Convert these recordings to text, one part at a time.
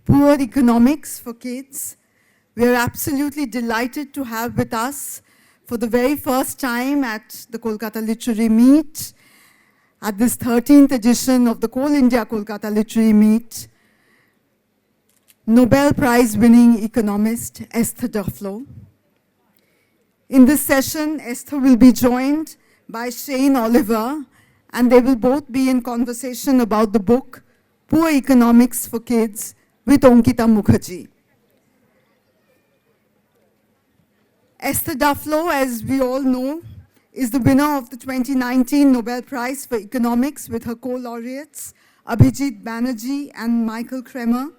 Poor Economics for Kids. We are absolutely delighted to have with us for the very first time at the Kolkata Literary Meet, at this 13th edition of the Coal India Kolkata Literary Meet, Nobel Prize-winning economist Esther Duflo. In this session, Esther will be joined by Cheyenne Olivier, and they will both be in conversation about the book, Poor Economics for Kids, with Ankita Mukherji. Esther Duflo, as we all know, is the winner of the 2019 Nobel Prize for Economics with her co-laureates, Abhijit Banerjee and Michael Kremer.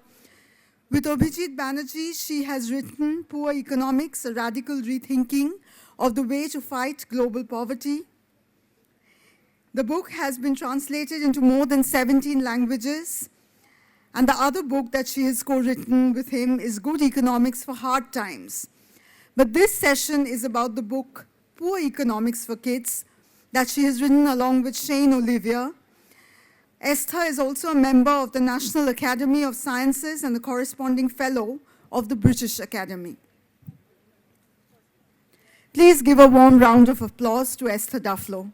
With Abhijit Banerjee, she has written Poor Economics, a radical rethinking of the way to fight global poverty. The book has been translated into more than 17 languages, and the other book that she has co-written with him is Good Economics for Hard Times. But this session is about the book Poor Economics for Kids that she has written along with Cheyenne Olivier. Esther is also a member of the National Academy of Sciences and a corresponding fellow of the British Academy. Please give a warm round of applause to Esther Duflo.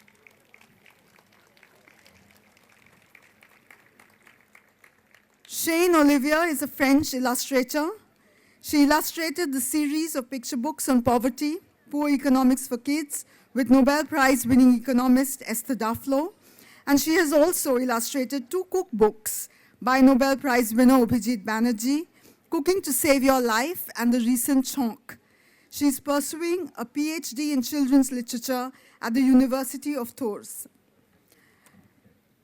Cheyenne Olivier is a French illustrator. She illustrated the series of picture books on poverty, Poor Economics for Kids, with Nobel Prize-winning economist Esther Duflo. And she has also illustrated 2 cookbooks by Nobel Prize winner Abhijit Banerjee, Cooking to Save Your Life and the recent Chonk. She is pursuing a PhD in children's literature at the University of Tours.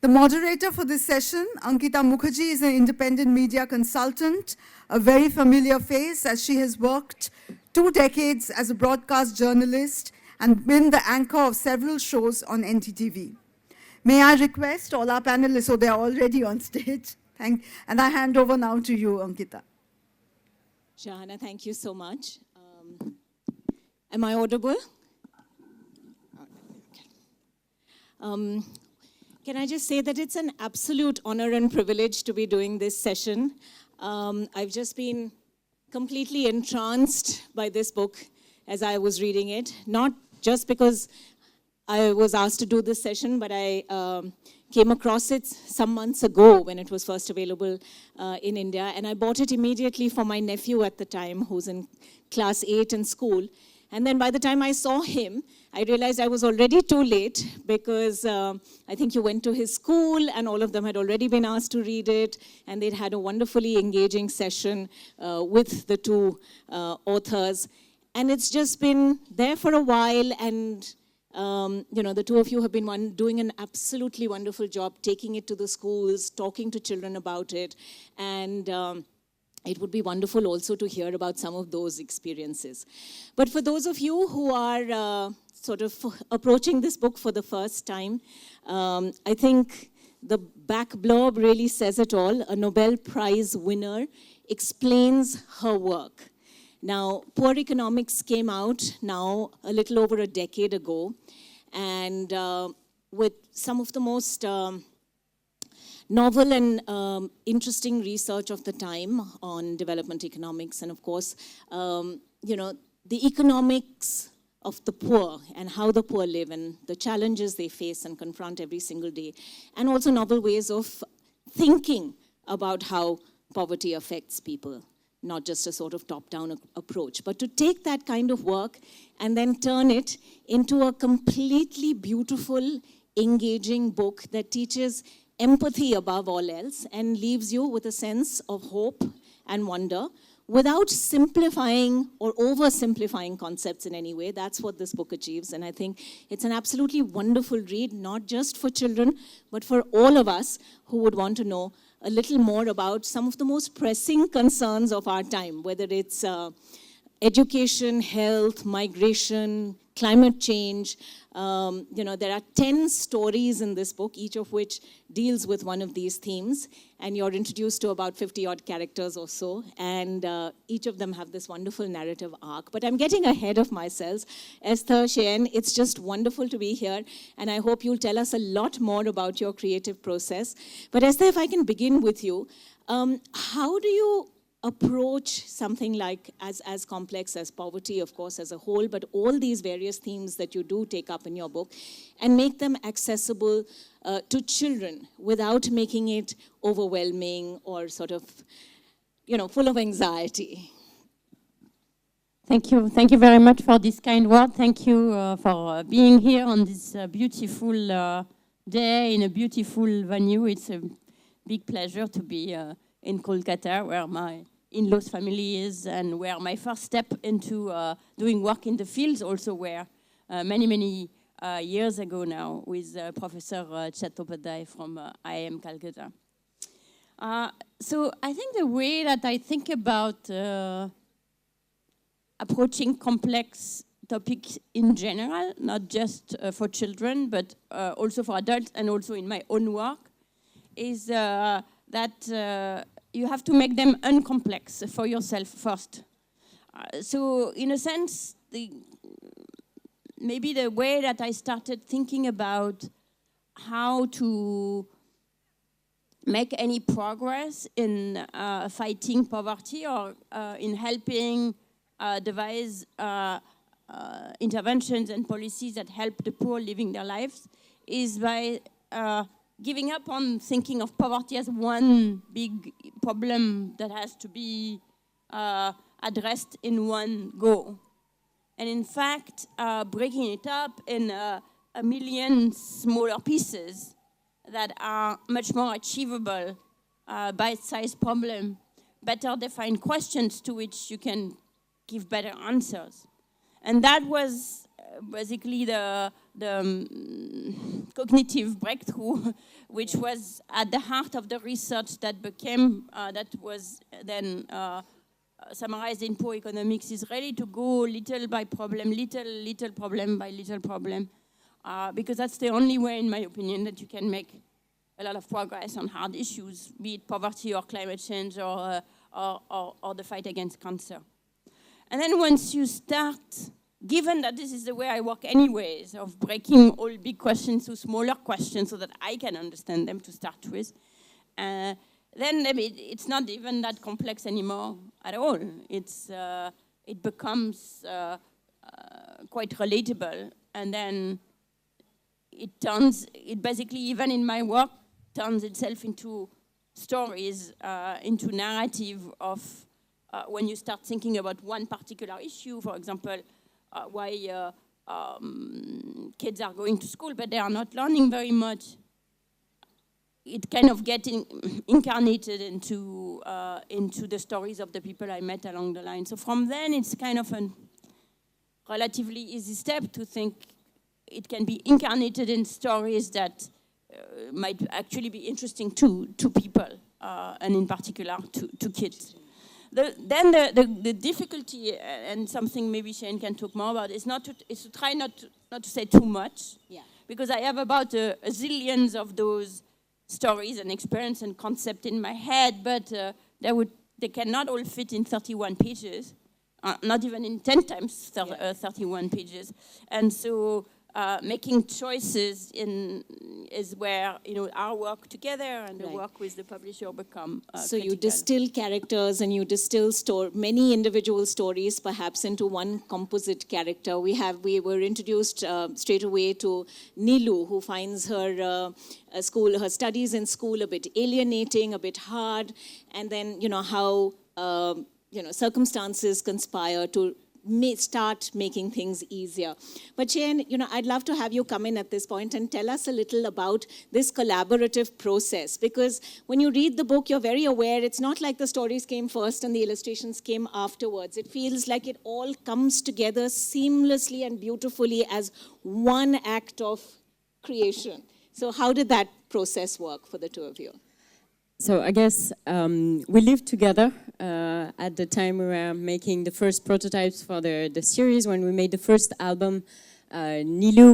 The moderator for this session, Ankita Mukherji, is an independent media consultant, a very familiar face as she has worked 2 decades as a broadcast journalist and been the anchor of several shows on NTTV. May I request all our panelists, so they're already on stage, and I hand over now to you, Ankita. Shahana, thank you so much. Am I audible? Can I just say that it's an absolute honor and privilege to be doing this session. I've just been completely entranced by this book as I was reading it, not just because I was asked to do this session, but I came across it some months ago when it was first available in India, and I bought it immediately for my nephew at the time, who's in class 8 in school. And then by the time I saw him, I realized I was already too late because I think you went to his school and all of them had already been asked to read it, and they'd had a wonderfully engaging session with the 2 authors. And it's just been there for a while, and the 2 of you have been doing an absolutely wonderful job taking it to the schools, talking to children about it, and it would be wonderful also to hear about some of those experiences. But for those of you who are sort of approaching this book for the first time, I think the back blurb really says it all. A Nobel Prize winner explains her work. Now, Poor Economics came out now a little over a decade ago, and with some of the most novel and interesting research of the time on development economics, and of course, the economics of the poor and how the poor live and the challenges they face and confront every single day, and also novel ways of thinking about how poverty affects people, not just a sort of top-down approach, but to take that kind of work and then turn it into a completely beautiful, engaging book that teaches empathy above all else and leaves you with a sense of hope and wonder without simplifying or oversimplifying concepts in any way. That's what this book achieves, and I think it's an absolutely wonderful read, not just for children, but for all of us who would want to know a little more about some of the most pressing concerns of our time, whether it's education, health, migration, climate change. There are 10 stories in this book, each of which deals with one of these themes, and you're introduced to about 50-odd characters or so, and each of them have this wonderful narrative arc. But I'm getting ahead of myself. Esther, Cheyenne, it's just wonderful to be here, and I hope you'll tell us a lot more about your creative process. But Esther, if I can begin with you, how do you approach something like as complex as poverty, of course, as a whole, but all these various themes that you do take up in your book, and make them accessible to children without making it overwhelming or sort of, full of anxiety. Thank you. Thank you very much for this kind word. Thank you for being here on this beautiful day in a beautiful venue. It's a big pleasure to be in Kolkata, where my in-laws family is, and where my first step into doing work in the fields also were many years ago now with Professor Chattopadhyay from IIM Calcutta. So I think the way that I think about approaching complex topics in general, not just for children, but also for adults and also in my own work, is that you have to make them uncomplex for yourself first. So in a sense, maybe the way that I started thinking about how to make any progress in fighting poverty or in helping devise interventions and policies that help the poor living their lives is by giving up on thinking of poverty as one big problem that has to be addressed in one go. And in fact, breaking it up in a million smaller pieces that are much more achievable, bite-sized problem, better defined questions to which you can give better answers. And that was basically the cognitive breakthrough, which was at the heart of the research that was then summarized in Poor Economics, is really to go little by problem, little problem by little problem, because that's the only way, in my opinion, that you can make a lot of progress on hard issues, be it poverty or climate change or the fight against cancer. And then once you start, given that this is the way I work anyways, of breaking all big questions to smaller questions so that I can understand them to start with, then it's not even that complex anymore at all. It becomes quite relatable, and then it basically, even in my work, turns itself into stories, into narrative of when you start thinking about one particular issue, for example, why kids are going to school but they are not learning very much. It kind of gets incarnated into the stories of the people I met along the line. So from then, it's kind of a relatively easy step to think it can be incarnated in stories that might actually be interesting to people, and in particular to kids. The difficulty, and something maybe Cheyenne can talk more about, is to try not to say too much, because I have about a zillions of those stories and experience and concept in my head, but they cannot all fit in 31 pages, not even in 10 times 31 pages, and so making choices is where our work together and the work with the publisher become so critical. You distill characters and you distill many individual stories perhaps into one composite character. We were introduced straight away to Nilu, who finds her her studies in school a bit alienating, a bit hard, and then how circumstances conspire to start making things easier. But Cheyenne, I'd love to have you come in at this point and tell us a little about this collaborative process, because when you read the book, you're very aware it's not like the stories came first and the illustrations came afterwards. It feels like it all comes together seamlessly and beautifully as one act of creation. So how did that process work for the two of you? So I guess we lived together at the time we were making the first prototypes for the series. When we made the first album, Nilu,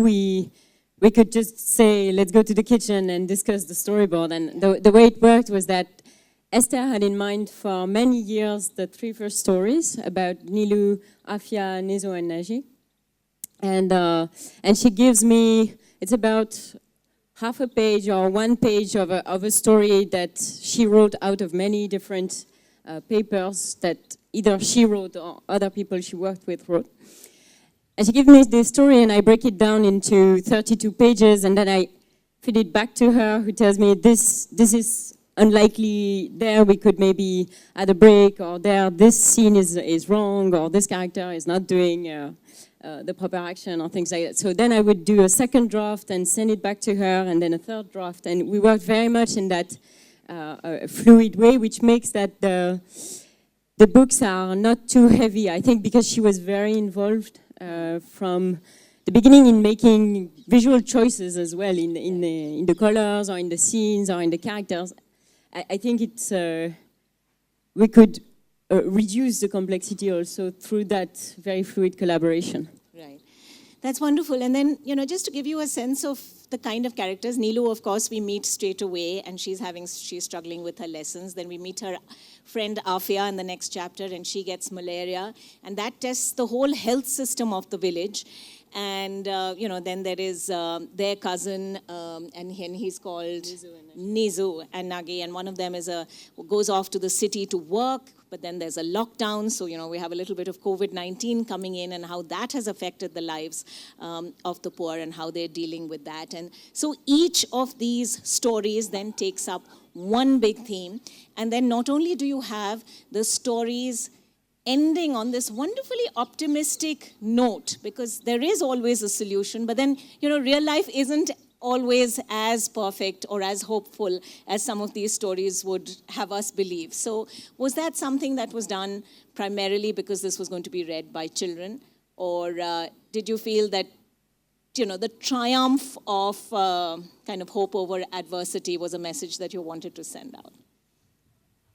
we could just say, let's go to the kitchen and discuss the storyboard. And the way it worked was that Esther had in mind for many years the three first stories about Nilu, Afia, Nezo, and Naji. And she gives me, it's about half a page or 1 page of a story that she wrote out of many different papers that either she wrote or other people she worked with wrote. And she gave me this story, and I break it down into 32 pages, and then I feed it back to her, who tells me this is unlikely, there we could maybe add a break, or there this scene is wrong, or this character is not doing the proper action, or things like that. So then I would do a second draft and send it back to her, and then a third draft, and we worked very much in that fluid way, which makes that the books are not too heavy, I think, because she was very involved from the beginning in making visual choices as well, in the colors, or in the scenes, or in the characters. I think it's we could reduce the complexity also through that very fluid collaboration. Right. That's wonderful. And then, just to give you a sense of the kind of characters, Neelu, of course, we meet straight away, and she's struggling with her lessons. Then we meet her friend Afia in the next chapter, and she gets malaria. And that tests the whole health system of the village. And, then there is their cousin, and he's called Nizu and Nagi. And one of them goes off to the city to work, but then there's a lockdown. So, we have a little bit of COVID-19 coming in, and how that has affected the lives of the poor and how they're dealing with that. And so each of these stories then takes up one big theme. And then not only do you have the stories ending on this wonderfully optimistic note, because there is always a solution, but then, real life isn't always as perfect or as hopeful as some of these stories would have us believe. So was that something that was done primarily because this was going to be read by children? Or did you feel that, the triumph of kind of hope over adversity was a message that you wanted to send out?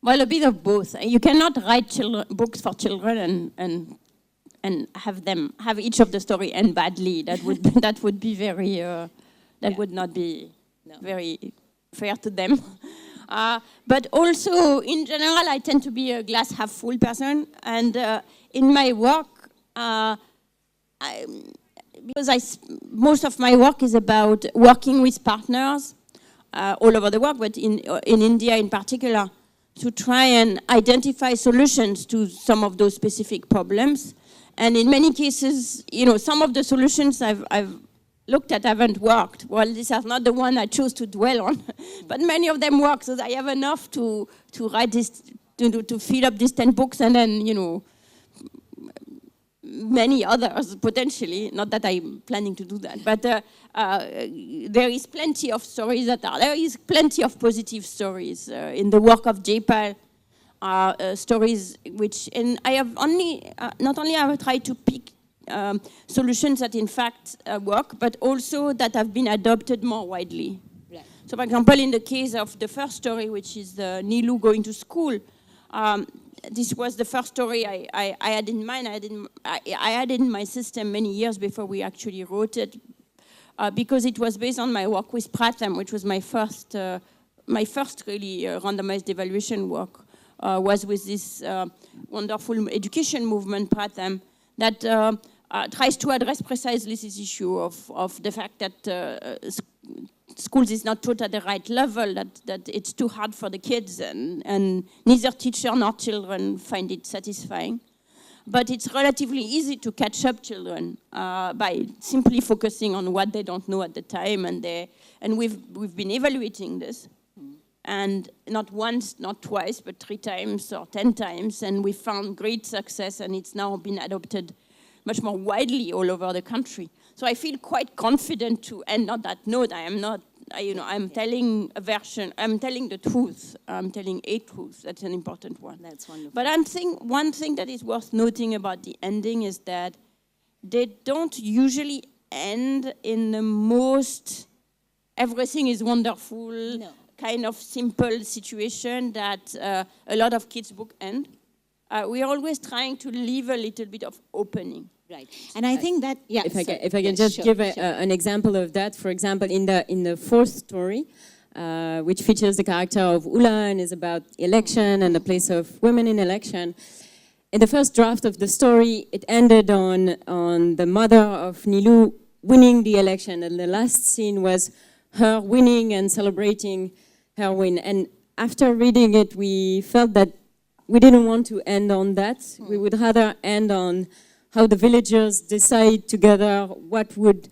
Well, a bit of both. You cannot write books for children and have each of the story end badly. That would be very would not be very fair to them. But also, in general, I tend to be a glass half full person, and in my work, most of my work is about working with partners all over the world, but in India in particular, to try and identify solutions to some of those specific problems. And in many cases, some of the solutions I've looked at haven't worked. Well, this is not the one I chose to dwell on, but many of them work, so I have enough to write this, to fill up these 10 books, and then, many others, potentially. Not that I'm planning to do that, but there is plenty of stories there is plenty of positive stories in the work of Jaypal, stories which, and I have not only have I tried to pick solutions that in fact work, but also that have been adopted more widely. Right. So, for example, in the case of the first story, which is Neelu going to school, this was the first story I had in mind. I had it in my system many years before we actually wrote it, because it was based on my work with Pratham, which was my first really randomized evaluation work, was with this wonderful education movement, Pratham, that tries to address precisely this issue of the fact that schools is not taught at the right level, that it's too hard for the kids, and neither teacher nor children find it satisfying. But it's relatively easy to catch up children by simply focusing on what they don't know at the time, and we've been evaluating this, and not once, not twice, but 3 times or 10 times, and we found great success, and it's now been adopted much more widely all over the country. So I feel quite confident to end on that note. I am not, I'm telling a version, I'm telling the truth. I'm telling a truth. That's an important one. That's wonderful. But one thing that is worth noting about the ending is that they don't usually end in the most everything is wonderful, kind of simple situation that a lot of kids' books end. We're always trying to leave a little bit of opening. Right, and I think that if I can just give an example of that. For example, in the 4th story, which features the character of Ula and is about election and the place of women in election. In the first draft of the story, it ended on the mother of Neelu winning the election, and the last scene was her winning and celebrating her win. And after reading it, we felt that we didn't want to end on that. We would rather end on how the villagers decide together what would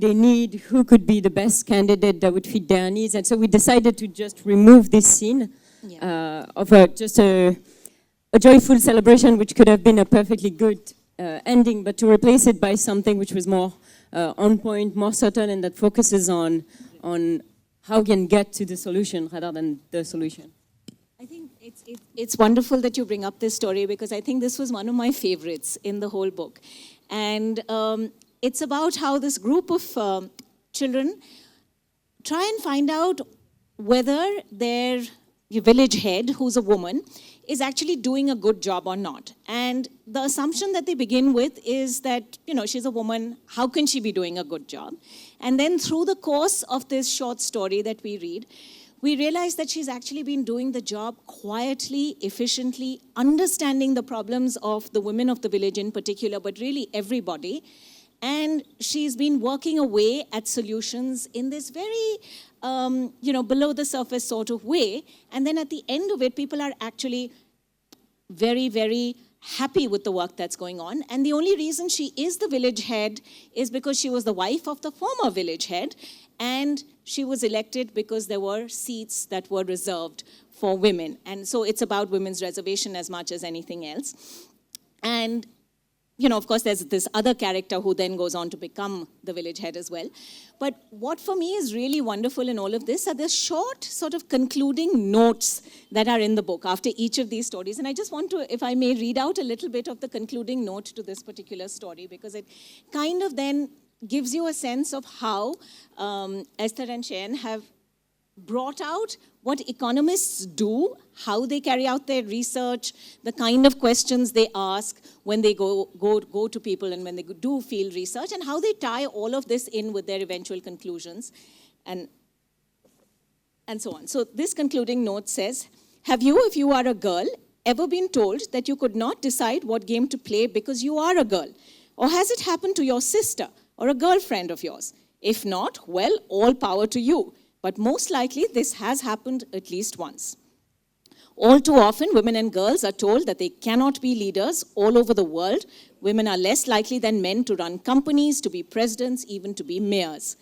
they need, who could be the best candidate that would fit their needs. And so we decided to just remove this scene of just a joyful celebration, which could have been a perfectly good ending, but to replace it by something which was more on point, more certain, and that focuses on how we can get to the solution rather than the solution. I think it's wonderful that you bring up this story, because I think this was one of my favorites in the whole book. And it's about how this group of children try and find out whether their village head, who's a woman, is actually doing a good job or not. And the assumption that they begin with is that, she's a woman, how can she be doing a good job? And then through the course of this short story that we read, we realize that she's actually been doing the job quietly, efficiently, understanding the problems of the women of the village in particular, but really everybody. And she's been working away at solutions in this very, below the surface sort of way. And then at the end of it, people are actually very, very happy with the work that's going on. And the only reason she is the village head is because she was the wife of the former village head. And she was elected because there were seats that were reserved for women. And so it's about women's reservation as much as anything else. And of course, there's this other character who then goes on to become the village head as well. But what for me is really wonderful in all of this are the short sort of concluding notes that are in the book after each of these stories. And I just want to, if I may, read out a little bit of the concluding note to this particular story, because it kind of then gives you a sense of how Esther and Cheyenne have brought out what economists do, how they carry out their research, the kind of questions they ask when they go to people and when they do field research, and how they tie all of this in with their eventual conclusions, and so on. So this concluding note says, have you, if you are a girl, ever been told that you could not decide what game to play because you are a girl? Or has it happened to your sister or a girlfriend of yours? If not, well, all power to you. But most likely, this has happened at least once. All too often, women and girls are told that they cannot be leaders all over the world. Women are less likely than men to run companies, to be presidents, even to be mayors.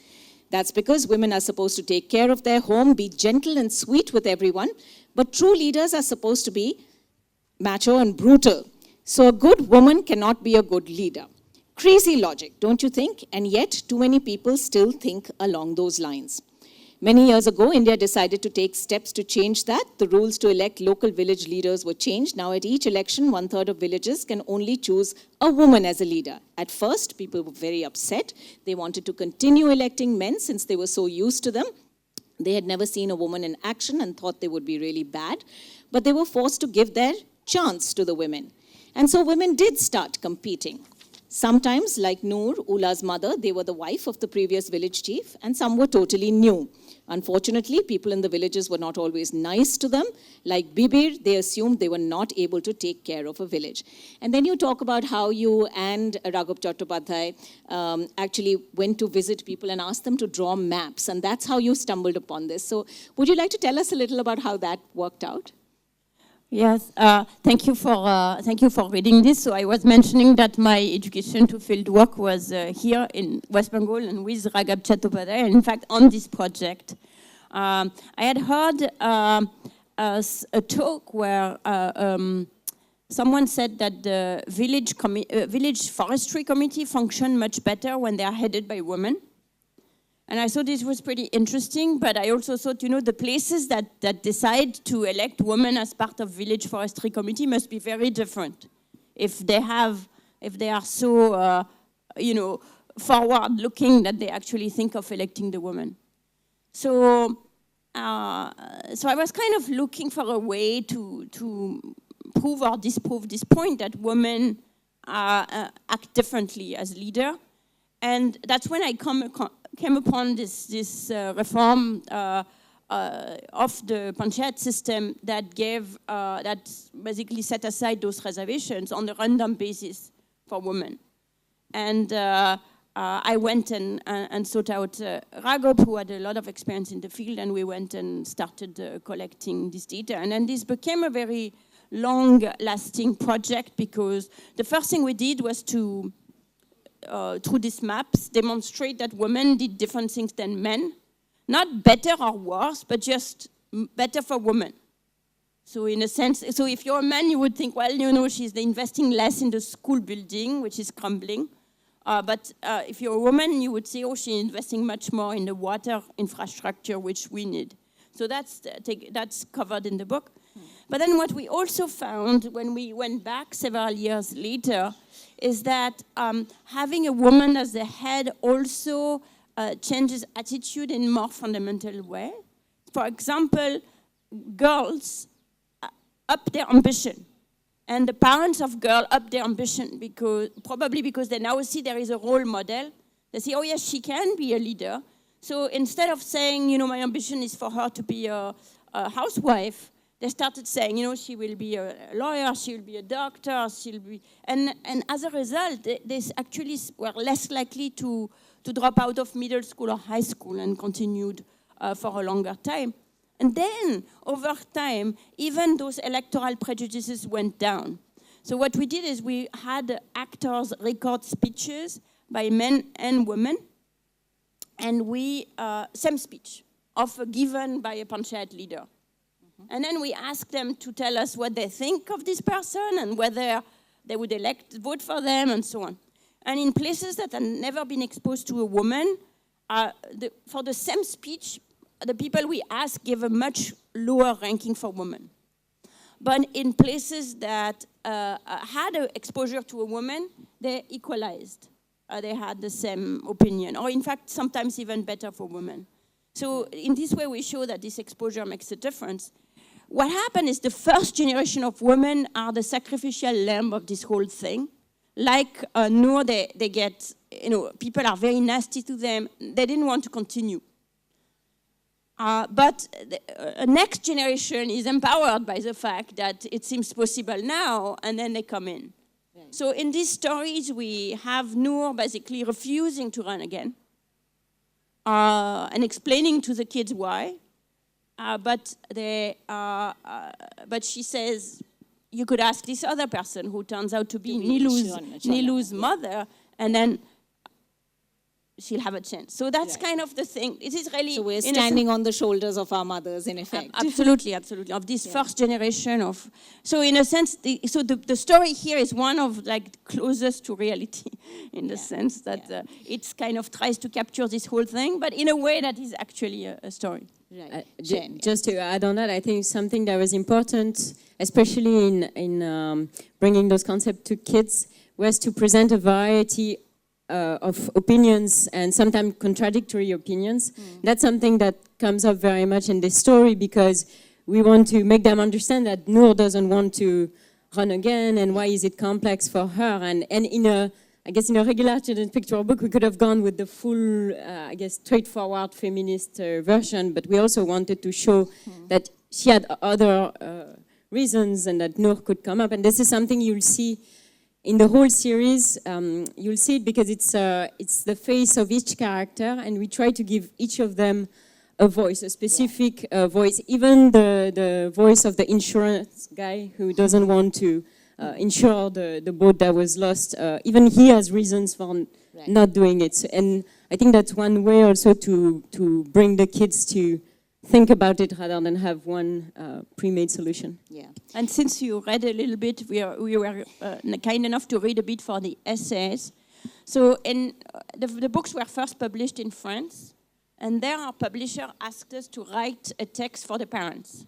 That's because women are supposed to take care of their home, be gentle and sweet with everyone, but true leaders are supposed to be macho and brutal. So a good woman cannot be a good leader. Crazy logic, don't you think? And yet, too many people still think along those lines. Many years ago, India decided to take steps to change that. The rules to elect local village leaders were changed. Now at each election, 1/3 of villages can only choose a woman as a leader. At first, people were very upset. They wanted to continue electing men since they were so used to them. They had never seen a woman in action and thought they would be really bad. But they were forced to give their chance to the women. And so women did start competing. Sometimes, like Noor, Ula's mother, they were the wife of the previous village chief, and some were totally new. Unfortunately, people in the villages were not always nice to them. Like Bibir, they assumed they were not able to take care of a village. And then you talk about how you and Raghav Chattopadhyay actually went to visit people and asked them to draw maps, and that's how you stumbled upon this. So would you like to tell us a little about how that worked out? Yes, thank you for reading this. So I was mentioning that my education to field work was here in West Bengal and with Raghav Chattopadhyay. In fact, on this project, I had heard a talk where someone said that the village forestry committee function much better when they are headed by women. And I thought this was pretty interesting, but I also thought, the places that decide to elect women as part of village forestry committee must be very different. If they are so, forward-looking that they actually think of electing the woman. So I was kind of looking for a way to prove or disprove this point that women act differently as leader. And that's when I came upon this reform of the panchayat system that basically set aside those reservations on a random basis for women. And I went and sought out Raghav, who had a lot of experience in the field, and we went and started collecting this data. And then this became a very long-lasting project, because the first thing we did was to, through these maps, demonstrate that women did different things than men. Not better or worse, but just better for women. So in a sense, so if you're a man, you would think, well, you know, she's investing less in the school building, which is crumbling. But if you're a woman, you would say, oh, she's investing much more in the water infrastructure, which we need. So that's covered in the book. But then what we also found when we went back several years later is that having a woman as the head also changes attitude in more fundamental way. For example, girls up their ambition. And the parents of girls up their ambition, probably because they now see there is a role model. They say, oh yes, she can be a leader. So instead of saying, you know, my ambition is for her to be a housewife, they started saying, you know, she will be a lawyer, she will be a doctor, she'll be... And as a result, they actually were less likely to drop out of middle school or high school and continued for a longer time. And then, over time, even those electoral prejudices went down. So what we did is we had actors record speeches by men and women, and we, same speech, given by a panchayat leader. Mm-hmm. And then we asked them to tell us what they think of this person and whether they would vote for them and so on. And in places that had never been exposed to a woman, for the same speech, the people we asked gave a much lower ranking for women. But in places that had an exposure to a woman, they equalized. They had the same opinion, or in fact, sometimes even better for women. So in this way, we show that this exposure makes a difference. What happened is the first generation of women are the sacrificial lamb of this whole thing. Like Noor, they get, you know, people are very nasty to them. They didn't want to continue. But the next generation is empowered by the fact that it seems possible now, and then they come in. Right. So in these stories, we have Noor basically refusing to run again and explaining to the kids why. But she says, you could ask this other person who turns out to be Nilu's mother, and then she'll have a chance. So that's kind of the thing. It is really... So we're standing on the shoulders of our mothers, in effect. Absolutely, absolutely. Of this first generation of... So in a sense, the story here is one of like closest to reality, in the sense that it's kind of tries to capture this whole thing, but in a way that is actually a story. Right. Just to add on that, I think something that was important, especially in bringing those concepts to kids, was to present a variety of opinions and sometimes contradictory opinions. That's something that comes up very much in this story, because we want to make them understand that Noor doesn't want to run again, and why is it complex for her. And in a regular children's pictorial book, we could have gone with the full, straightforward feminist version, but we also wanted to show that she had other reasons and that Noor could come up. And this is something you'll see in the whole series. You'll see it because it's the face of each character, and we try to give each of them a voice, a specific voice. Even the voice of the insurance guy who doesn't want to insure the boat that was lost. Even he has reasons for not doing it. So, and I think that's one way also to bring the kids to think about it rather than have one pre-made solution. Yeah. And since you read a little bit, we were kind enough to read a bit for the essays. So the books were first published in France, and there our publisher asked us to write a text for the parents.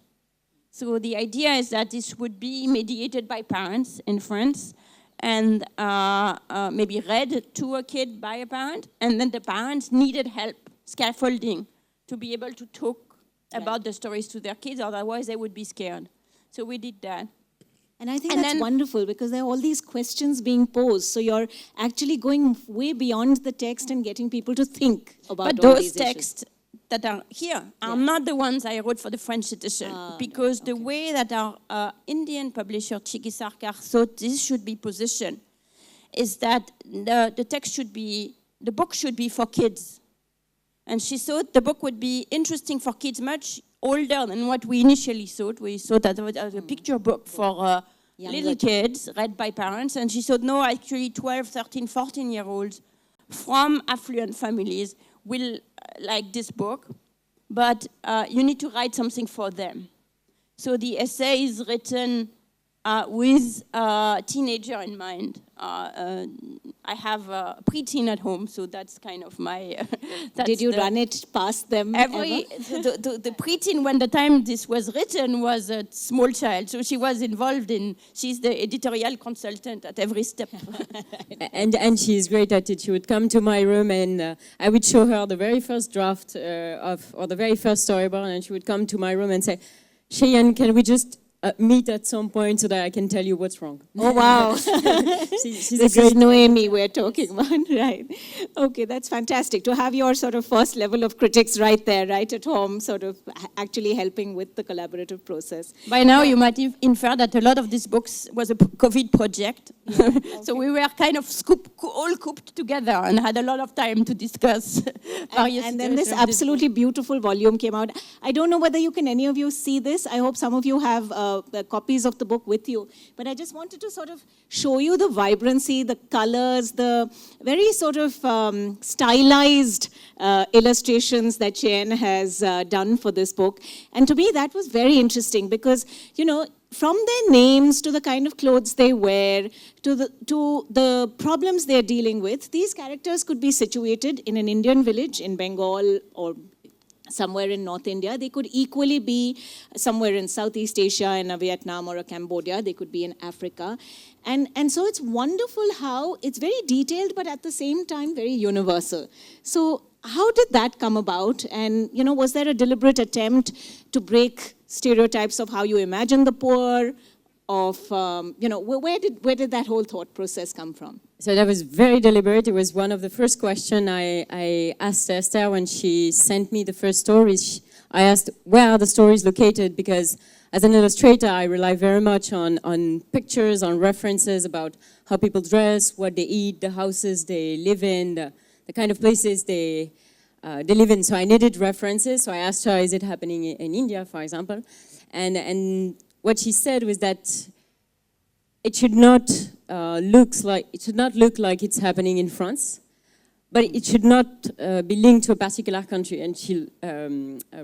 So the idea is that this would be mediated by parents in France, and maybe read to a kid by a parent, and then the parents needed help, scaffolding, to be able to talk about the stories to their kids, otherwise they would be scared. So we did that. And I think that's wonderful, because there are all these questions being posed. So you're actually going way beyond the text and getting people to think about all these issues. But those texts that are here are not the ones I wrote for the French edition, because the way that our Indian publisher Chiki Sarkar thought this should be positioned is that the book should be for kids. And she thought the book would be interesting for kids much older than what we initially thought. We thought that it was a picture book for little kids read by parents, and she thought, no, actually 12, 13, 14-year-olds from affluent families will like this book, but you need to write something for them. So the essay is written with a teenager in mind. I have a preteen at home, so that's kind of my... Did you run it past them the preteen, when the time this was written, was a small child, so she was involved she's the editorial consultant at every step. and she's great at it. She would come to my room and I would show her the very first draft or the very first storyboard, and she would come to my room and say, Cheyenne, can we just meet at some point so that I can tell you what's wrong? Oh, wow. She's this is Noemi we're talking about, right? Okay, that's fantastic. To have your sort of first level of critics right there, right at home, sort of actually helping with the collaborative process. By now, you might infer that a lot of these books was a COVID project. Yeah, okay. So we were kind of all cooped together and had a lot of time to discuss various and then this absolutely beautiful volume came out. I don't know whether any of you see this. I hope some of you have copies of the book with you. But I just wanted to sort of show you the vibrancy, the colors, the very sort of stylized illustrations that Cheyenne has done for this book. And to me, that was very interesting because, from their names to the kind of clothes they wear, to the problems they're dealing with, these characters could be situated in an Indian village in Bengal or somewhere in North India. They could equally be somewhere in Southeast Asia, in a Vietnam or a Cambodia. They could be in Africa. And so it's wonderful how it's very detailed, but at the same time, very universal. So how did that come about? And, was there a deliberate attempt to break stereotypes of how you imagine the poor, of, where did that whole thought process come from? So that was very deliberate. It was one of the first questions I asked Esther when she sent me the first stories. I asked, where are the stories located? Because as an illustrator, I rely very much on pictures, on references about how people dress, what they eat, the houses they live in, the kind of places they live in. So I needed references. So I asked her, is it happening in India, for example? And what she said was that it should not look like it's happening in France, but it should not be linked to a particular country. And she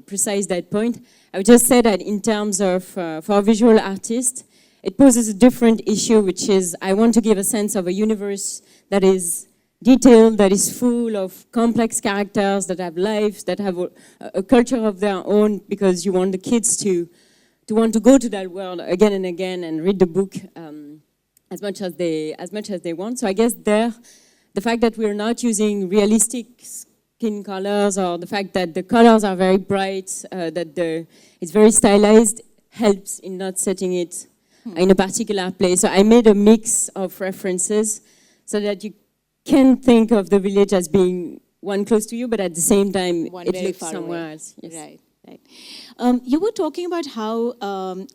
precised that point. I would just say that in terms of for a visual artist, it poses a different issue, which is I want to give a sense of a universe that is detailed, that is full of complex characters, that have lives, that have a culture of their own, because you want the kids to want to go to that world again and again and read the book as much as they want. So I guess the fact that we're not using realistic skin colors, or the fact that the colors are very bright, that it's very stylized, helps in not setting it in a particular place. So I made a mix of references so that you can think of the village as being one close to you, but at the same time, it looks somewhere else. Yes. Right. Right. You were talking about how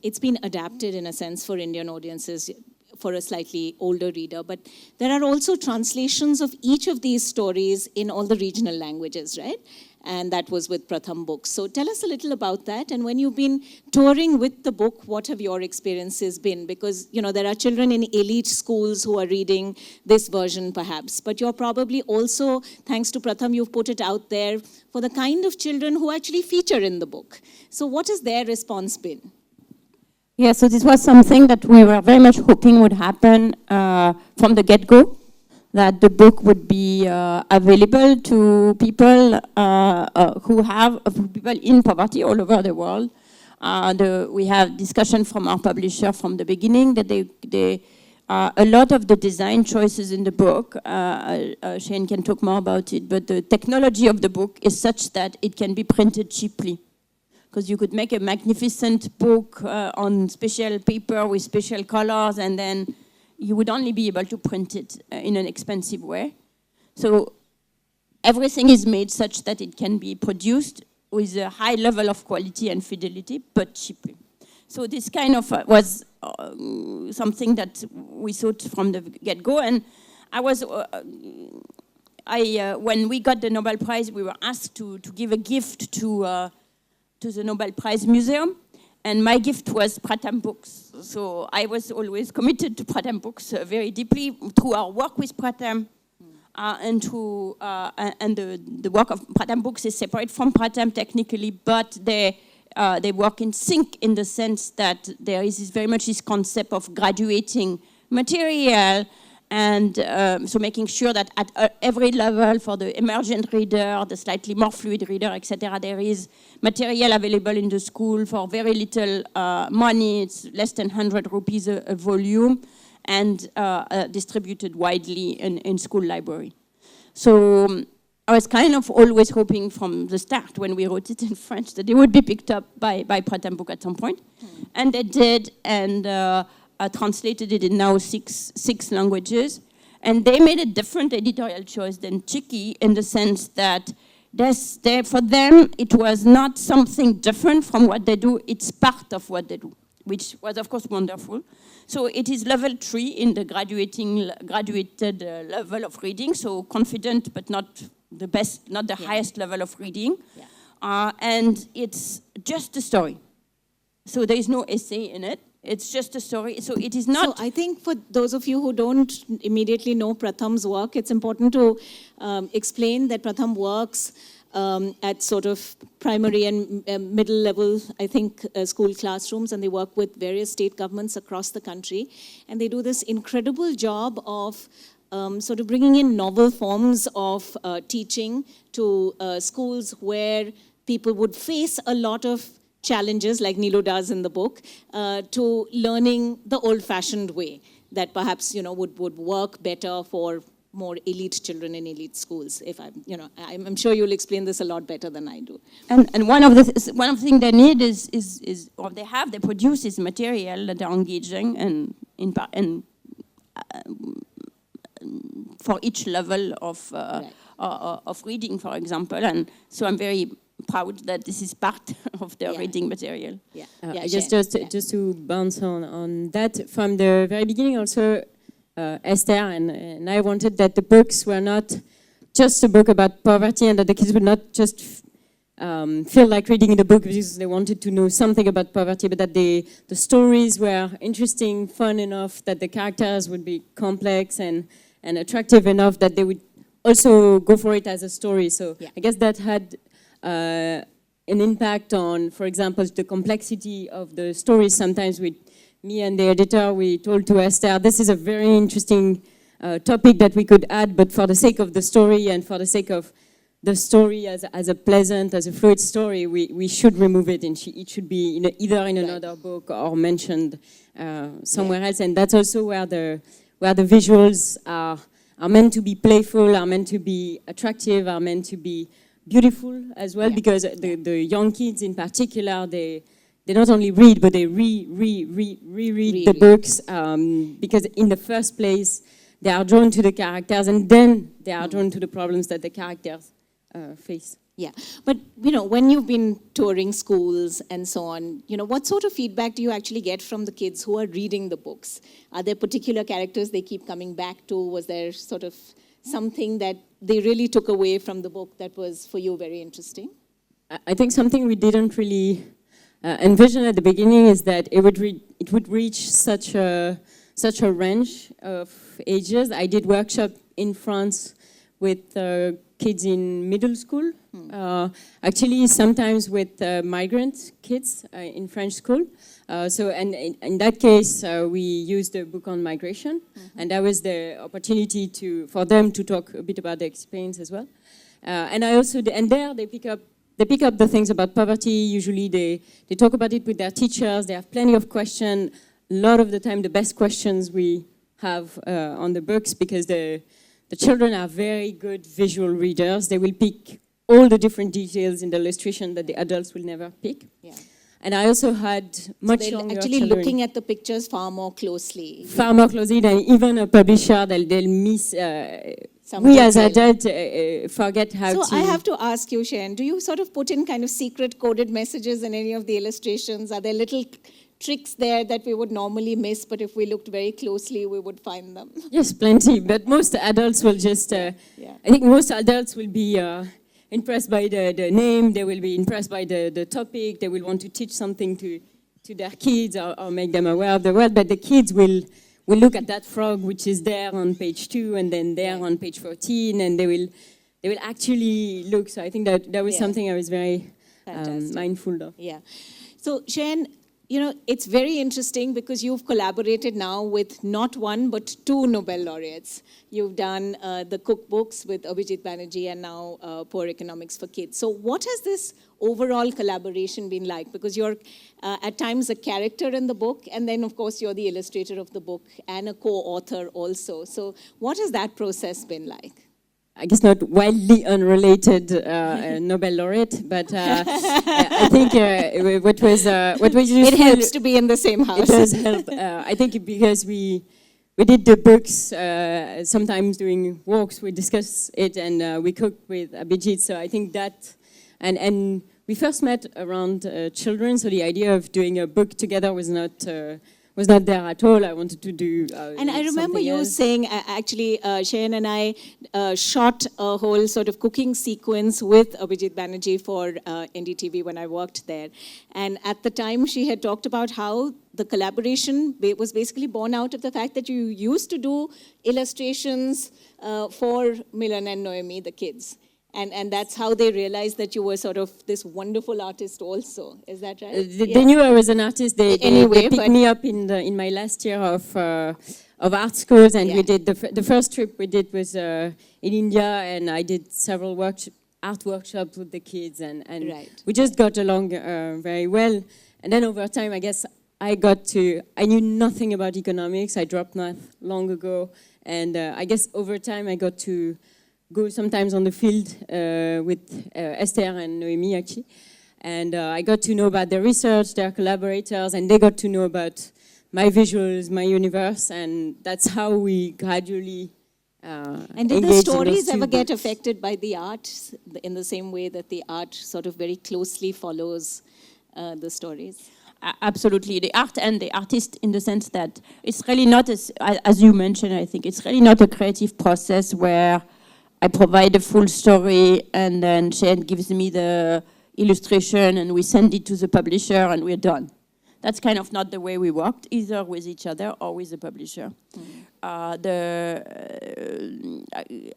it's been adapted in a sense for Indian audiences, for a slightly older reader, but there are also translations of each of these stories in all the regional languages, right? And that was with Pratham Books. So tell us a little about that. And when you've been touring with the book, what have your experiences been? Because, there are children in elite schools who are reading this version perhaps, but you're probably also, thanks to Pratham, you've put it out there for the kind of children who actually feature in the book. So what has their response been? Yeah, so this was something that we were very much hoping would happen from the get-go, that the book would be available to people people in poverty all over the world. We have discussion from our publisher from the beginning that a lot of the design choices in the book, Cheyenne can talk more about it, but the technology of the book is such that it can be printed cheaply. Because you could make a magnificent book on special paper with special colors, and then you would only be able to print it in an expensive way. So everything is made such that it can be produced with a high level of quality and fidelity, but cheaply. So this kind of was something that we thought from the get-go. And when we got the Nobel Prize, we were asked to give a gift to to the Nobel Prize Museum, and my gift was Pratham Books. So I was always committed to Pratham Books very deeply through our work with Pratham, and the work of Pratham Books is separate from Pratham technically, but they work in sync in the sense that there is very much this concept of graduating material, and so making sure that at every level for the emergent reader, the slightly more fluid reader, etc., there is material available in the school for very little money. It's less than 100 rupees a volume, and distributed widely in school library. So I was kind of always hoping from the start when we wrote it in French that it would be picked up by Pratham Book at some point. And they did, and translated it in now six languages. And they made a different editorial choice than Chiki in the sense that for them, it was not something different from what they do, it's part of what they do, which was, of course, wonderful. So it is level 3 in the graduated level of reading, so confident, but not the best, not the highest level of reading. Yeah. And it's just a story. So there is no essay in it. It's just a story. So it is not... So I think for those of you who don't immediately know Pratham's work, it's important to explain that Pratham works at sort of primary and middle level, I think, school classrooms, and they work with various state governments across the country. And they do this incredible job of sort of bringing in novel forms of teaching to schools where people would face a lot of challenges, like Nilu does in the book, to learning the old-fashioned way that perhaps, would work better for more elite children in elite schools. If I'm sure you'll explain this a lot better than I do. And one of the things they need is or they produce is material that are engaging and for each level of reading, for example. And so I'm very proud that this is part of the reading material. Just to bounce on that, from the very beginning also, Esther and I wanted that the books were not just a book about poverty, and that the kids would not just feel like reading the book because they wanted to know something about poverty, but that the stories were interesting, fun enough, that the characters would be complex and attractive enough that they would also go for it as a story. So I guess that had an impact on, for example, the complexity of the stories. Sometimes me and the editor, we told to Esther, this is a very interesting topic that we could add, but for the sake of the story and for the sake of the story as a pleasant, as a fluid story, we should remove it, and it should be either in another book or mentioned somewhere else. And that's also where the visuals are meant to be playful, are meant to be attractive, are meant to be beautiful as well, because the young kids in particular, they not only read, but they reread the books, because in the first place, they are drawn to the characters, and then they are drawn to the problems that the characters face. Yeah, but when you've been touring schools and so on, what sort of feedback do you actually get from the kids who are reading the books? Are there particular characters they keep coming back to? Was there sort of something that they really took away from the book that was for you very interesting? I think something we didn't really envision at the beginning is that it would reach such a range of ages. I did workshop in France with kids in middle school, actually sometimes with migrant kids in French school. So in that case, we used a book on migration, and that was the opportunity for them to talk a bit about their experience as well. And there they pick up the things about poverty. Usually they talk about it with their teachers. They have plenty of questions. A lot of the time, the best questions we have on the books, because the children are very good visual readers. They will pick all the different details in the illustration that the adults will never pick. Yeah. And I also had much younger actually children. Looking at the pictures far more closely. Far more closely than even a publisher. They'll miss. We as adults forget how to. So I have to ask you, Cheyenne, do you sort of put in kind of secret coded messages in any of the illustrations? Are there little tricks there that we would normally miss, but if we looked very closely, we would find them? Yes, plenty. But most adults will just. I think most adults will be impressed by the name, they will be impressed by the topic, they will want to teach something to their kids or make them aware of the world, but the kids will look at that frog which is there on page 2 and then there on page 14, and they will actually look. So I think that was something I was very mindful of. Yeah. So Cheyenne, it's very interesting because you've collaborated now with not one but 2 Nobel laureates. You've done the cookbooks with Abhijit Banerjee and now Poor Economics for Kids. So what has this overall collaboration been like? Because you're at times a character in the book, and then of course you're the illustrator of the book and a co-author also. So what has that process been like? I guess not wildly unrelated Nobel laureate, but I think what was useful. It helps to be in the same house. It does help. I think because we did the books, sometimes during walks we discuss it, and we cooked with Abhijit. So I think that, and we first met around children. So the idea of doing a book together was not there at all. I wanted to do and I remember you else. saying, actually, Cheyenne and I shot a whole sort of cooking sequence with Abhijit Banerjee for NDTV when I worked there. And at the time, she had talked about how the collaboration was basically born out of the fact that you used to do illustrations for Milan and Noemi, the kids. And that's how they realized that you were sort of this wonderful artist also. Is that right? They knew I was an artist. They Anyway, picked me up in my last year of art schools, and we did the first trip we did was in India, and I did several art workshops with the kids, and we just got along very well. And then over time, I guess I knew nothing about economics. I dropped math long ago, and I guess over time I got to go sometimes on the field with Esther and Noemi, actually. And I got to know about their research, their collaborators, and they got to know about my visuals, my universe, and that's how we gradually And did the stories ever get affected by the art in the same way that the art sort of very closely follows the stories? Absolutely, the art and the artist, in the sense that it's really not, as you mentioned, I think, it's really not a creative process where I provide a full story and then Cheyenne gives me the illustration and we send it to the publisher and we're done. That's kind of not the way we worked, either with each other or with the publisher.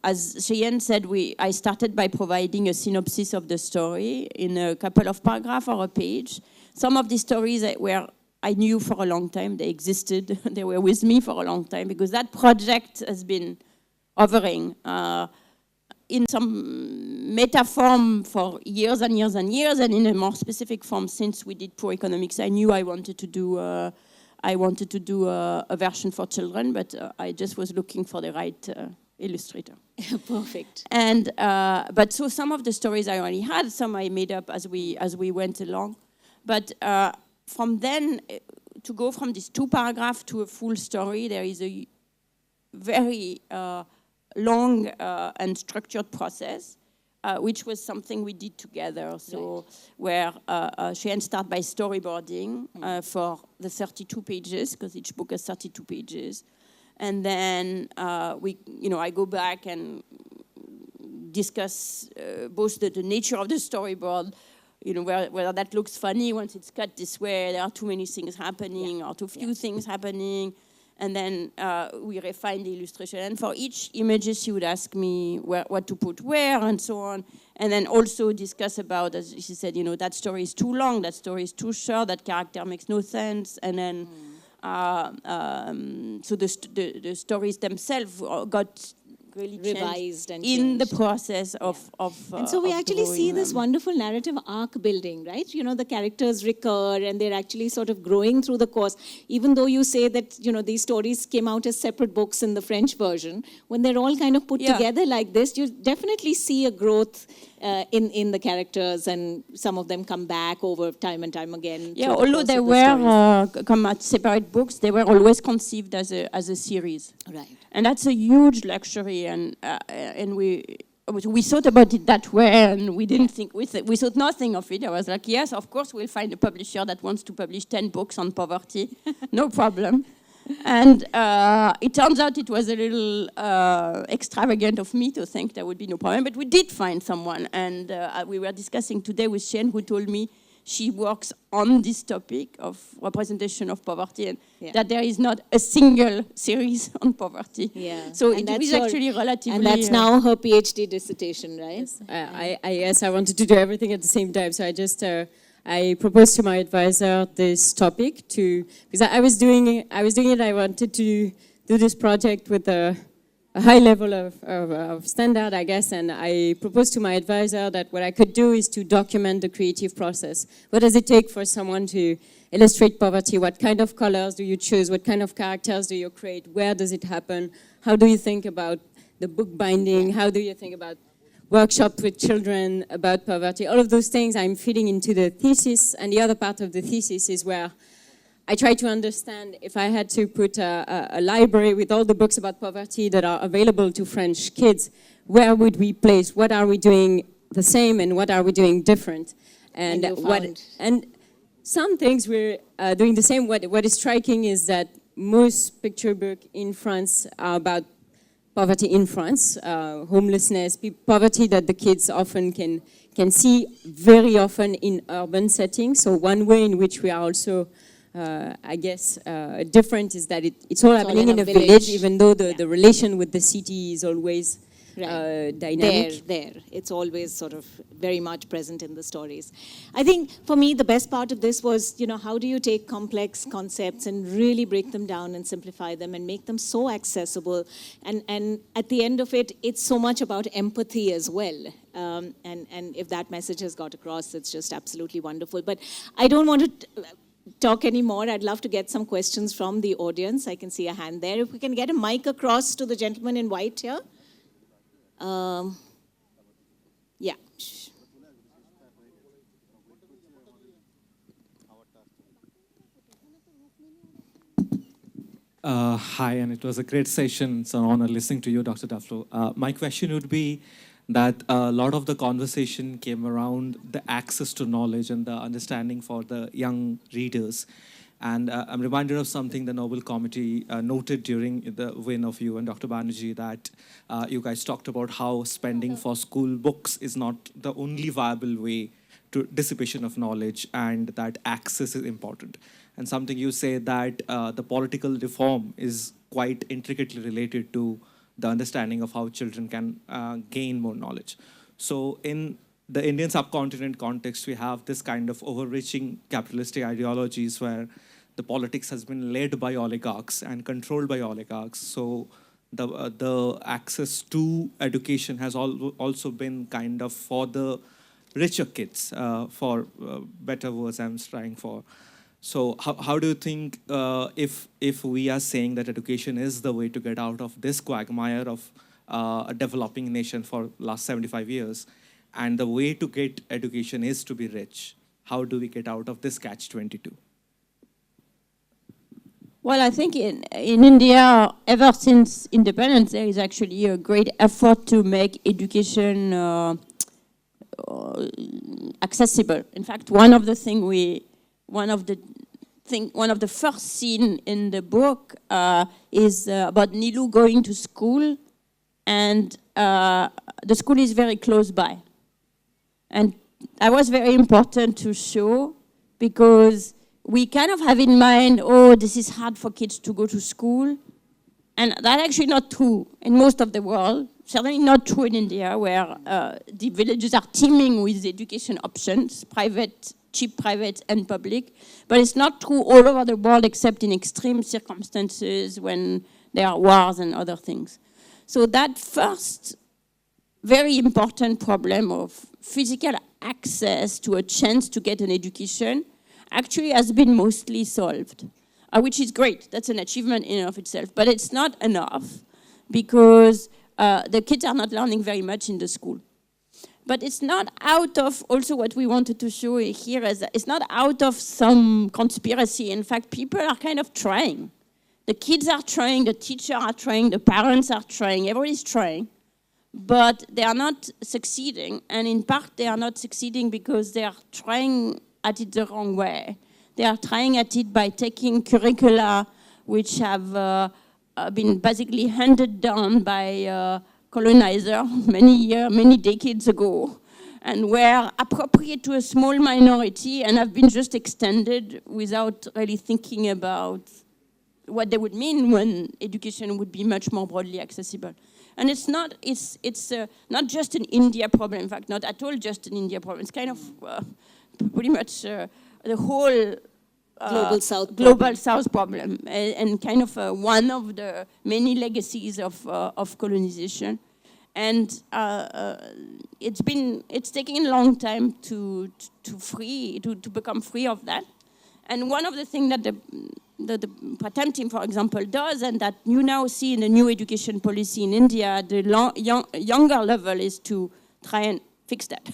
As Cheyenne said, I started by providing a synopsis of the story in a couple of paragraphs or a page. Some of the stories I knew for a long time, they existed, they were with me for a long time, because that project has been hovering in some meta form for years and years and years, and in a more specific form since we did Poor Economics. I knew I wanted to do a version for children, but I just was looking for the right illustrator. Perfect. And but so some of the stories I already had, some I made up as we went along. But from then, to go from this 2 paragraph to a full story, there is a very long and structured process, which was something we did together. So where Cheyenne started by storyboarding for the 32 pages, because each book has 32 pages. And then I go back and discuss both the nature of the storyboard, whether that looks funny once it's cut this way, there are too many things happening or too few things happening. And then we refine the illustration. And for each images, she would ask me what to put where and so on. And then also discuss about, as she said, that story is too long, that story is too short, that character makes no sense. And then, so the stories themselves got really revised and in changed. The process of and so we actually see this wonderful narrative arc building, right? The characters recur and they're actually sort of growing through the course. Even though you say that, these stories came out as separate books in the French version, when they're all kind of put together like this, you definitely see a growth in the characters, and some of them come back over time and time again. Yeah, although they were come as separate books, they were always conceived as a series. Right. And that's a huge luxury, and we thought about it that way, and we didn't think, we thought nothing of it. I was like, yes, of course, we'll find a publisher that wants to publish 10 books on poverty, no problem. And it turns out it was a little extravagant of me to think there would be no problem, but we did find someone. And we were discussing today with Cheyenne, who told me she works on this topic of representation of poverty, and that there is not a single series on poverty. Yeah. So it is actually relatively... And that's now her PhD dissertation, right? Yes, I wanted to do everything at the same time, so I just... I proposed to my advisor this topic because I was doing it. I wanted to do this project with a high level of standard, I guess, and I proposed to my advisor that what I could do is to document the creative process. What does it take for someone to illustrate poverty? What kind of colors do you choose? What kind of characters do you create? Where does it happen? How do you think about the book binding? How do you think about workshop with children about poverty? All of those things I'm feeding into the thesis, and the other part of the thesis is where I try to understand if I had to put a library with all the books about poverty that are available to French kids, where would we place? What are we doing the same and what are we doing different? And some things we're doing the same. What is striking is that most picture books in France are about poverty in France, homelessness, poverty that the kids often can see very often in urban settings. So one way in which we are also, I guess, different is that it's all happening in a village, even though the relation with the city is always dynamic. There. It's always sort of very much present in the stories. I think for me, the best part of this was, how do you take complex concepts and really break them down and simplify them and make them so accessible? And at the end of it, it's so much about empathy as well. And if that message has got across, it's just absolutely wonderful. But I don't want to talk anymore. I'd love to get some questions from the audience. I can see a hand there. If we can get a mic across to the gentleman in white here. Yeah. Hi, and it was a great session. It's an honor listening to you, Dr. Duflo. My question would be that a lot of the conversation came around the access to knowledge and the understanding for the young readers. And I'm reminded of something the Nobel Committee noted during the win of you and Dr. Banerjee, that you guys talked about how spending for school books is not the only viable way to dissipation of knowledge, and that access is important. And something you say that the political reform is quite intricately related to the understanding of how children can gain more knowledge. So in the Indian subcontinent context, we have this kind of overreaching capitalistic ideologies where the politics has been led by oligarchs and controlled by oligarchs. So the access to education has also been kind of for the richer kids, for better words I'm trying for. So how do you think if we are saying that education is the way to get out of this quagmire of a developing nation for last 75 years, and the way to get education is to be rich, how do we get out of this catch-22? Well, I think in India, ever since independence, there is actually a great effort to make education accessible. In fact, one of the first scene in the book is about Nilu going to school, and the school is very close by. And that was very important to show, because we kind of have in mind, oh, this is hard for kids to go to school. And that's actually not true in most of the world. Certainly not true in India, where the villages are teeming with education options, private, cheap private and public. But it's not true all over the world, except in extreme circumstances when there are wars and other things. So that first very important problem of physical access to a chance to get an education actually has been mostly solved, which is great. That's an achievement in and of itself. But it's not enough, because the kids are not learning very much in the school. But it's not out of, also what we wanted to show here, is that it's not out of some conspiracy. In fact, people are kind of trying. The kids are trying, the teachers are trying, the parents are trying, everybody's trying. But they are not succeeding. And in part, they are not succeeding because they are trying at it the wrong way. They are trying at it by taking curricula which have been basically handed down by colonizer many decades ago, and were appropriate to a small minority and have been just extended without really thinking about what they would mean when education would be much more broadly accessible. And it's not just an India problem, in fact, not at all just an India problem. It's kind of pretty much the whole global South problem, and kind of one of the many legacies of colonization. And it's taken a long time to become free of that. And one of the things that the Pratham team, for example, does, and that you now see in the new education policy in India, the younger level, is to try and fix that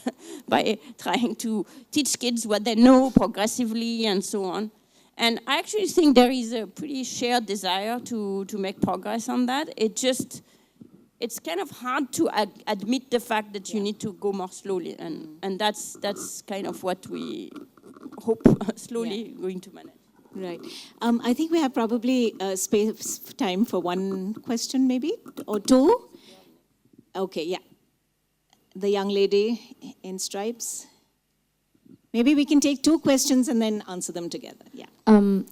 by trying to teach kids what they know progressively and so on. And I actually think there is a pretty shared desire to make progress on that. It's kind of hard to admit the fact that you need to go more slowly, and that's kind of what we hope slowly going to manage. Right. I think we have probably space time for one question, maybe, or two. Okay, yeah. The young lady in stripes. Maybe we can take two questions and then answer them together. Yeah.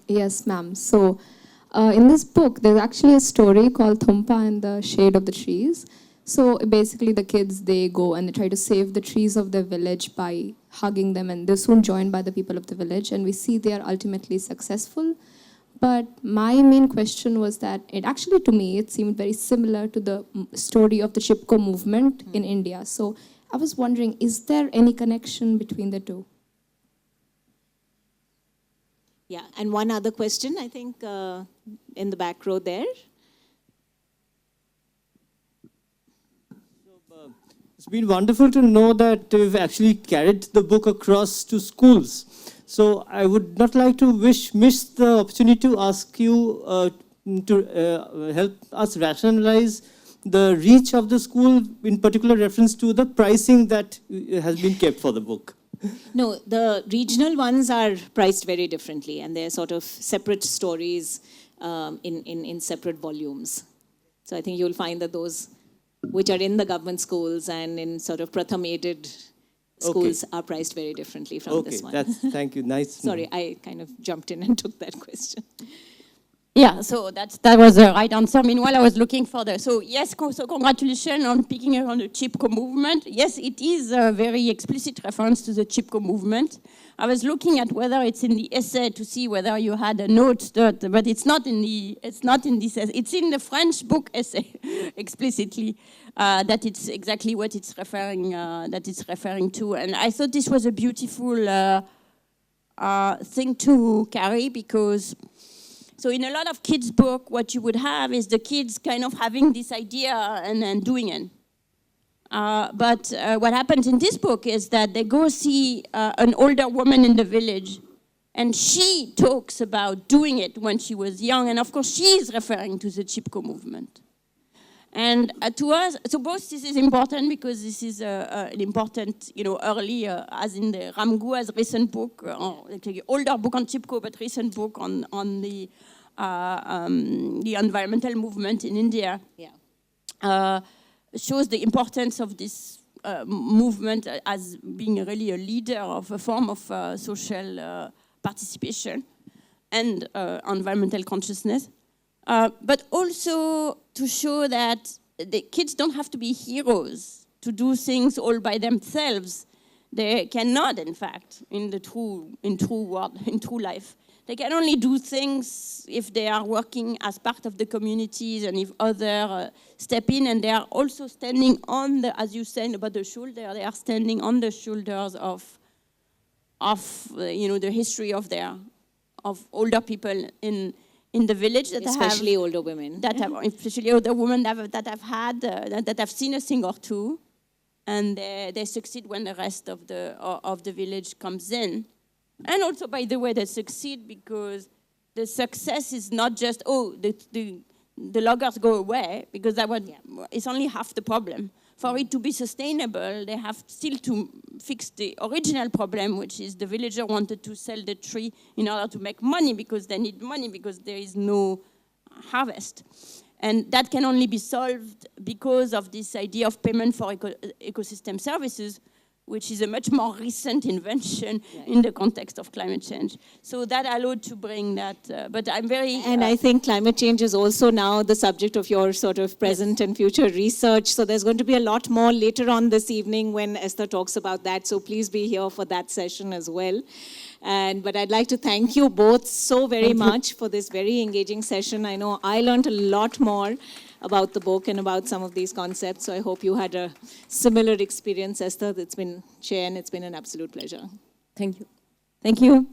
Yes, ma'am. So, in this book, there's actually a story called Thumpa and the Shade of the Trees. So basically the kids, they go and they try to save the trees of their village by hugging them, and they're soon joined by the people of the village, and we see they are ultimately successful. But my main question was that to me, it seemed very similar to the story of the Chipko movement in India. So I was wondering, is there any connection between the two? Yeah, and one other question, I think, in the back row there. It's been wonderful to know that we've actually carried the book across to schools. So I would not like to miss the opportunity to ask you to help us rationalize the reach of the school, in particular reference to the pricing that has been kept for the book. No, the regional ones are priced very differently, and they're sort of separate stories in separate volumes. So I think you'll find that those which are in the government schools and in sort of Pratham-aided schools are priced very differently from this one. Thank you. Nice. Sorry, I kind of jumped in and took that question. Yeah, so that was the right answer. Meanwhile, I was looking for so congratulations on picking up on the Chipko movement. Yes, it is a very explicit reference to the Chipko movement. I was looking at whether it's in the essay to see whether you had a note, but it's not in this essay. It's in the French book essay explicitly that it's exactly what it's referring to. And I thought this was a beautiful thing to carry, because so in a lot of kids' book, what you would have is the kids kind of having this idea and then doing it. But what happens in this book is that they go see an older woman in the village, and she talks about doing it when she was young, and of course she is referring to the Chipko movement. And to us, so both this is important because this is an important, early, as in the Ramgua's recent book, older book on Chipko, but recent book on the environmental movement in India. Yeah. Shows the importance of this movement as being really a leader of a form of social participation and environmental consciousness. But also to show that the kids don't have to be heroes to do things all by themselves. They cannot, in fact, in true life. They can only do things if they are working as part of the communities and if others step in, and they are also standing on as you said about the shoulder, they are standing on the shoulders of the history of older people in the village that especially have, older women, especially older women that have seen a thing or two, and they succeed when the rest of the village comes in. And also, by the way, they succeed because the success is not just the loggers go away, because it's only half the problem. for it to be sustainable, they have still to fix the original problem, which is the villager wanted to sell the tree in order to make money because they need money because there is no harvest. And that can only be solved because of this idea of payment for ecosystem services, which is a much more recent invention in the context of climate change. So that allowed to bring that, but I'm very... And I think climate change is also now the subject of your sort of present and future research. So there's going to be a lot more later on this evening when Esther talks about that. So please be here for that session as well. But I'd like to thank you both so very much for this very engaging session. I know I learned a lot more about the book and about some of these concepts. So I hope you had a similar experience, Esther. Cheyenne, it's been an absolute pleasure. Thank you. Thank you.